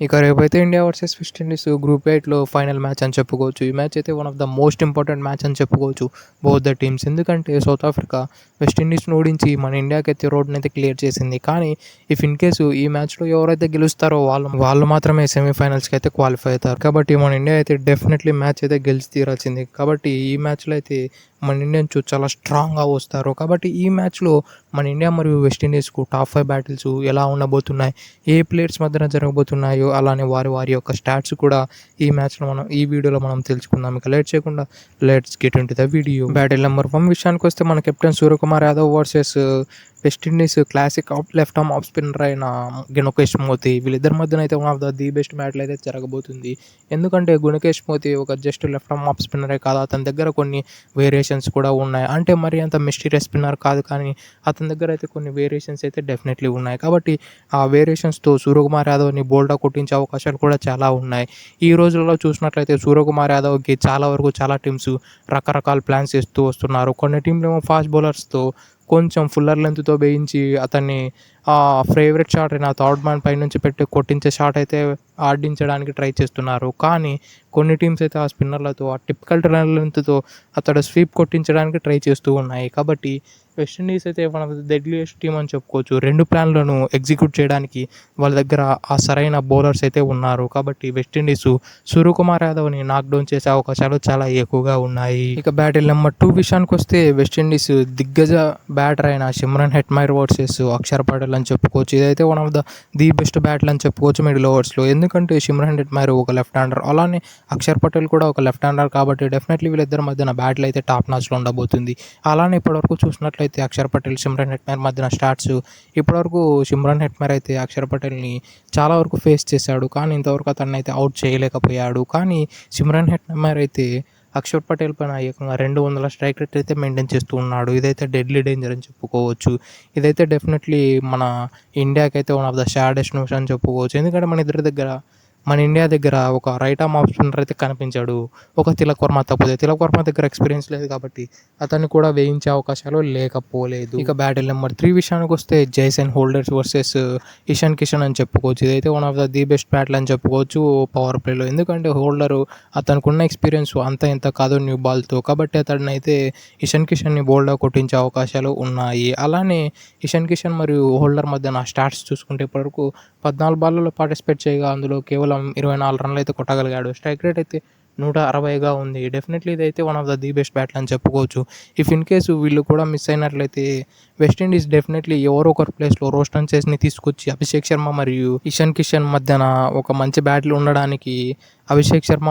ఇక రేపైతే India versus West Indies group ఎయిట్‌లో ఫైనల్ మ్యాచ్ అని చెప్పుకోవచ్చు. ఈ మ్యాచ్ అయితే one of the most important match అని చెప్పుకోవచ్చు బోత్ ద టీమ్స్. ఎందుకంటే సౌత్ ఆఫ్రికా వెస్ట్ ఇండీస్‌ని ఓడించి మన ఇండియాకైతే రోడ్‌నైతే క్లియర్ చేసింది. కానీ ఇఫ్ ఇన్ కేసు ఈ మ్యాచ్‌లో ఎవరైతే గెలుస్తారో వాళ్ళు మాత్రమే సెమీఫైనల్స్‌కి అయితే క్వాలిఫై అవుతారు. కాబట్టి మన ఇండియా అయితే డెఫినెట్లీ మ్యాచ్ అయితే గెలిచి తీరాల్సిందే. కాబట్టి ఈ మ్యాచ్‌లో అయితే మన ఇండియన్స్ చాలా స్ట్రాంగ్‌గా వస్తారు. కాబట్టి ఈ మ్యాచ్‌లో మన ఇండియా మరియు వెస్ట్ ఇండీస్‌కు టాప్ 5 బ్యాటిల్స్ ఎలా ఉండబోతున్నాయి, ఏ ప్లేయర్స్ మధ్యన జరగబోతున్నాయో, అలానే వారి యొక్క స్టాట్స్ కూడా ఈ వీడియోలో మనం తెలుసుకుందాం. ఇక లేట్ చేయకుండా let's get into the video. Battle number 1 విషయానికి వస్తే మన captain Suryakumar Yadav versus West Indies classic left arm off spinner అయిన గుణకేష్ మోతీ. వీళ్ళిద్దరి మధ్యన అయితే one of the best battle అయితే జరగబోతుంది. ఎందుకంటే గుణకేష్ మోతీ ఒక జస్ట్ లెఫ్ట్ ఆర్మ్ ఆఫ్ స్పిన్నరే కాదు, అతని దగ్గర కొన్ని వేరియేషన్స్ కూడా ఉన్నాయి. అంటే మరి అంత మిస్టీరియస్ స్పిన్నర్ కాదు, కానీ అతని దగ్గర అయితే కొన్ని వేరియేషన్స్ అయితే డెఫినెట్లీ ఉన్నాయి. కాబట్టి ఆ వేరియేషన్స్తో సూర్యకుమార్ యాదవ్ని బోల్డా కొట్టించే అవకాశాలు కూడా చాలా ఉన్నాయి. ఈ రోజుల్లో చూసినట్లయితే సూర్యకుమార్ యాదవ్కి చాలా టీమ్స్ రకరకాల ప్లాన్స్ చేస్తూ వస్తున్నారు. కొన్ని టీంలేమో ఫాస్ట్ బౌలర్స్తో కొంచెం ఫుల్లర్ లెంత్తో వేయించి అతన్ని ఫేవరెట్ షాట్ అయిన థర్డ్ మ్యాన్ పైనుంచి పెట్టి కొట్టించే షాట్ అయితే ఆడించడానికి ట్రై చేస్తున్నారు. కానీ కొన్ని టీమ్స్ అయితే ఆ స్పిన్నర్లతో ఆ టిపికల్ లెంత్తో అతడు స్వీప్ కొట్టించడానికి ట్రై చేస్తూ ఉన్నాయి. కాబట్టి వెస్టిండీస్ అయితే one of the deadliest team అని చెప్పుకోవచ్చు. 2 ప్లాన్లను ఎగ్జిక్యూట్ చేయడానికి వాళ్ళ దగ్గర ఆ సరైన బౌలర్స్ అయితే ఉన్నారు. కాబట్టి వెస్టిండీస్ సూర్యకుమార్ యాదవ్ని నాక్డౌన్ చేసే అవకాశాలు చాలా ఎక్కువగా ఉన్నాయి. ఇక బ్యాటిల్ నెంబర్ 2 విషయానికి వస్తే వెస్టిండీస్ దిగ్గజ బ్యాటర్ అయిన సిమ్రన్ హెట్మైర్ వర్సెస్ అక్షర్ పటేల్ అని చెప్పుకోవచ్చు. ఇదైతే one of the best battle అని చెప్పుకోవచ్చు మిడిల్ ఓవర్స్లో. ఎందుకంటే సిమ్రన్ హెట్మైర్ ఒక లెఫ్ట్ హ్యాండర్, అలానే అక్షర్ పటేల్ కూడా ఒక లెఫ్ట్ హ్యాండర్. కాబట్టి డెఫినెట్లీ వీళ్ళిద్దరి మధ్యన బ్యాటిల్ అయితే టాప్ నాచ్లో ఉండబోతుంది. అలానే ఇప్పటివరకు చూసినట్లయితే అక్షర్ పటేల్ సిమ్రన్ హెట్మైర్ మధ్యన స్టాట్స్ ఇప్పటివరకు సిమ్రన్ హెట్మైర్ అయితే అక్షర్ పటేల్ని చాలా వరకు ఫేస్ చేశాడు, కానీ ఇంతవరకు అతన్ని అయితే అవుట్ చేయలేకపోయాడు. కానీ సిమ్రన్ హెట్మైర్ అయితే అక్షర్ పటేల్ పైన ఏకంగా 200 స్ట్రైక్ రేట్ అయితే మెయింటైన్ చేస్తూ ఉన్నాడు. ఇదైతే డెడ్లీ డేంజర్ అని చెప్పుకోవచ్చు. ఇదైతే డెఫినెట్లీ మన ఇండియాకి అయితే వన్ ఆఫ్ ద షాడెస్ట్ న్యూస్ అని చెప్పుకోవచ్చు. ఎందుకంటే మన ఇండియా దగ్గర ఒక రైట్ ఆర్మ్ ఆఫ్ స్పిన్నర్ అయితే కనిపించాడు, ఒక తిలక్ వర్మ తప్పితే. తిలక్ వర్మ దగ్గర ఎక్స్పీరియన్స్ లేదు కాబట్టి అతన్ని కూడా వేయించే అవకాశాలు లేకపోలేదు. ఇక బ్యాటిల్ నెంబర్ 3 విషయానికి వస్తే Jason holders versus Ishan Kishan అని చెప్పుకోవచ్చు. ఇదైతే one of the best battle అని చెప్పుకోవచ్చు పవర్ ప్లేలో. ఎందుకంటే హోల్డరు అతనికి ఉన్న ఎక్స్పీరియన్స్ అంత ఇంత కాదు న్యూ బాల్తో. కాబట్టి అతడిని అయితే ఇషాన్ కిషన్ని బోల్డ్గా కొట్టించే అవకాశాలు ఉన్నాయి. అలానే ఇషాన్ కిషన్ మరియు హోల్డర్ మధ్య నా స్టాట్స్ చూసుకుంటే ఇప్పటివరకు 14 బాల్లలో పార్టిసిపేట్ చేయగా అందులో కేవలం 24 రన్లు అయితే కొట్టగలిగాడు. స్ట్రైక్ రేట్ అయితే 160గా ఉంది. డెఫినెట్లీ ఇదైతే one of the best battle అని చెప్పుకోవచ్చు. ఇఫ్ ఇన్ కేసు వీళ్ళు కూడా మిస్ అయినట్లయితే వెస్టిండీస్ డెఫినెట్లీ ఎవరో ఒకరి ప్లేస్లో రోస్టన్ చేస్ని తీసుకొచ్చి అభిషేక్ శర్మ మరియు ఇషాన్ కిషన్ మధ్యన ఒక మంచి బ్యాటిల్ ఉండడానికి అభిషేక్ శర్మ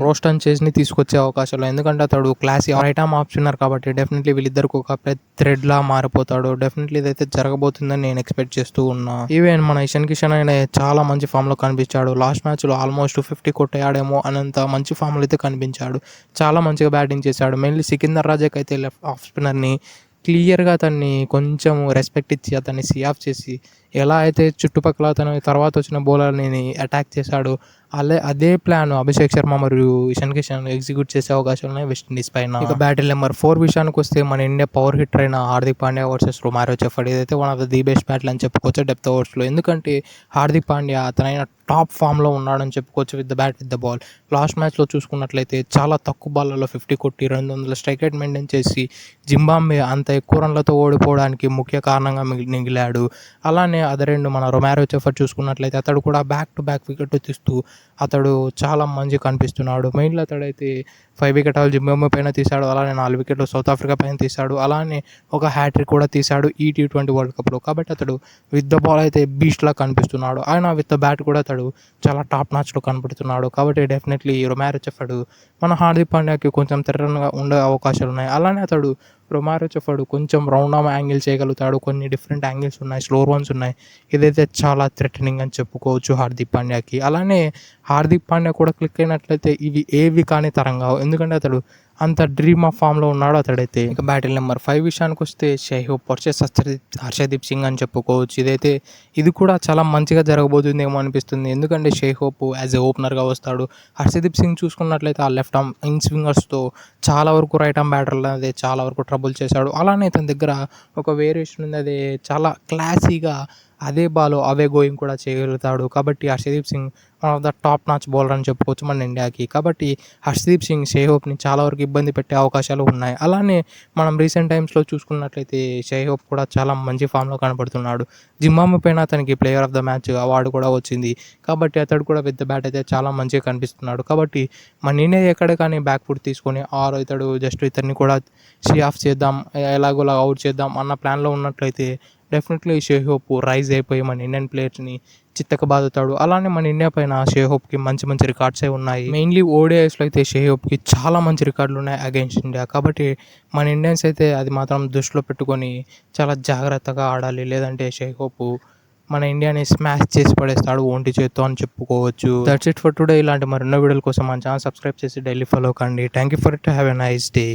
రోస్టన్ చేస్ని తీసుకొచ్చే అవకాశాలు. ఎందుకంటే అతడు classy right arm off spinner కాబట్టి డెఫినెట్లీ వీళ్ళిద్దరికి ఒక థ్రెడ్లా మారిపోతాడు. డెఫినెట్లీ ఇదైతే జరగబోతుందని నేను ఎక్స్పెక్ట్ చేస్తూ ఉన్నా. ఈవెన్ మన ఇషాన్ కిషన్ అయినా చాలా మంచి ఫామ్లో కనిపించాడు. లాస్ట్ మ్యాచ్లో ఆల్మోస్ట్ 50 కొట్టేయాడేమో అనంత మంచి ఫామ్లో అయితే కనిపించాడు. చాలా మంచిగా బ్యాటింగ్ చేశాడు. మెయిన్లీ సికిందర్ రాజాకి అయితే లెఫ్ట్ ఆఫ్ స్పిన్నర్ని క్లియర్గా అతన్ని కొంచెం రెస్పెక్ట్ ఇచ్చి అతన్ని సీ ఆఫ్ చేసి ఎలా అయితే చుట్టుపక్కల అతను తర్వాత వచ్చిన బౌలర్ని అటాక్ చేశాడో అదే ప్లాన్ అభిషేక్ శర్మ మరియు ఇషాన్ కిషన్ ఎగ్జిక్యూట్ చేసే అవకాశాలు ఉన్నాయి వెస్టిండీస్ పైన. ఇక బ్యాటిల్ నెంబర్ 4 విషయానికి వస్తే మన ఇండియా పవర్ హిట్టర్ అయిన హార్దిక్ పాండ్యా వర్సెస్ రొమారియో చెఫర్డ్. ఇదైతే one of the best battle అని చెప్పుకోవచ్చు డెప్త్ ఓవర్స్లో. ఎందుకంటే హార్దిక్ పాండ్యా అతనైన టాప్ ఫామ్లో ఉన్నాడని చెప్పుకోవచ్చు with the bat with the ball. Last మ్యాచ్లో చూసుకున్నట్లయితే చాలా తక్కువ బాల్లలో 50 కొట్టి 200 స్ట్రైక్ రేట్ మెయింటైన్ చేసి జింబాబ్వే అంత ఎక్కువ రన్లతో ఓడిపోవడానికి ముఖ్య కారణంగా మిగిలాడు. అలానే అదరెండు మన రొమారియో చెఫర్డ్ చూసుకున్నట్లయితే అతడు కూడా బ్యాక్ టు బ్యాక్ వికెట్ తీస్తూ అతడు చాలా మంచిగా కనిపిస్తున్నాడు. మెయిన్లో అతడైతే 5 వికెట్లు జింబాబ్వే పైన తీశాడు, అలానే 4 వికెట్లు సౌత్ ఆఫ్రికా పైన తీశాడు, అలానే ఒక హ్యాట్రిక్ కూడా తీశాడు ఈ T20 వరల్డ్ కప్లో. కాబట్టి అతడు విత్ ద బాల్ అయితే బీస్ట్లా కనిపిస్తున్నాడు. ఆయన విత్ ద బ్యాట్ కూడా అతడు చాలా టాప్ నాచ్లో కనపడుతున్నాడు. కాబట్టి డెఫినెట్లీ రొమారియో చెఫర్డ్ మన హార్దిక్ పాండ్యాకి కొంచెం తెర్రగా ఉండే అవకాశాలు ఉన్నాయి. అలానే అతడు రొమారియో చెఫర్డ్ కొంచెం రౌండ్ ఆర్మ్ యాంగిల్ చేయగలుగుతాడు, కొన్ని డిఫరెంట్ యాంగిల్స్ ఉన్నాయి, స్లో వన్స్ ఉన్నాయి. ఇదైతే చాలా థ్రెటనింగ్ అని చెప్పుకోవచ్చు హార్దిక్ పాండ్యాకి. అలానే హార్దిక్ పాండ్యా కూడా క్లిక్ అయినట్లయితే ఇవి ఏవి కానీ తరంగా, ఎందుకంటే అతడు అంత డ్రీమ్ ఆఫ్ ఫామ్లో ఉన్నాడు అతడైతే. ఇక బ్యాటిల్ నెంబర్ 5 విషయానికి వస్తే షైహోప్ వర్సెస్ హర్షదీప్ సింగ్ అని చెప్పుకోవచ్చు. ఇది కూడా చాలా మంచిగా జరగబోతుంది ఏమో అనిపిస్తుంది. ఎందుకంటే షైహోప్ యాజ్ ఏ ఓపెనర్గా వస్తాడు. హర్షదీప్ సింగ్ చూసుకున్నట్లయితే ఆ లెఫ్ట్ ఆర్మ్ ఇన్ స్వింగర్స్తో చాలా వరకు రైట్ ఆర్మ్ బ్యాటర్లు అదే చాలా వరకు ట్రబుల్ చేశాడు. అలానే తన దగ్గర ఒక వేరియేషన్ ఉంది, అదే చాలా క్లాసీగా అదే బాల్ అవే గోయింగ్ కూడా చేయగలుగుతాడు. కాబట్టి Harshdeep sing one of the top notch bowler అని చెప్పుకోవచ్చు మన ఇండియాకి. కాబట్టి హర్షదీప్ సింగ్, షై హోప్‌ని చాలా వరకు ఇబ్బంది పెట్టే అవకాశాలు ఉన్నాయి. అలానే మనం రీసెంట్ టైమ్స్‌లో చూసుకున్నట్లయితే షై హోప్ కూడా చాలా మంచి ఫామ్‌లో కనపడుతున్నాడు. జింబాబ్వే పైన అతనికి player of the match award కూడా వచ్చింది. కాబట్టి అతడు కూడా విత్ ద బ్యాట్ అయితే చాలా మంచిగా కనిపిస్తున్నాడు. కాబట్టి మన ఇండియా ఎక్కడ కానీ బ్యాక్ ఫుట్ తీసుకొని ఇతడు జస్ట్ ఇతన్ని కూడా సీ ఆఫ్ చేద్దాం, ఎలాగోలా అవుట్ చేద్దాం అన్న ప్లాన్‌లో ఉన్నట్లయితే డెఫినెట్లీ షై హోప్ రైజ్ అయిపోయి మన ఇండియన్ ప్లేయర్స్‌ని చిత్తకబాదుతాడు. అలానే మన ఇండియా పైన షై హోప్‌కి మంచి మంచి రికార్డ్సే ఉన్నాయి. మెయిన్‌లీ ఓడిఐస్‌లో అయితే షై హోప్‌కి చాలా మంచి రికార్డులు ఉన్నాయి అగైన్స్ట్ ఇండియా. కాబట్టి మన ఇండియన్స్ అయితే అది మాత్రం దృష్టిలో పెట్టుకొని చాలా జాగ్రత్తగా ఆడాలి. లేదంటే షై హోప్ మన ఇండియాని స్మాష్ చేసి పడేస్తాడు ఒంటి చేత్తో అని చెప్పుకోవచ్చు. That's it for today. ఇలాంటి మరెన్నో వీడియోల కోసం మన ఛానల్ సబ్స్క్రైబ్ చేసి డైలీ ఫాలో కండి. Thank you for it. Have a nice day.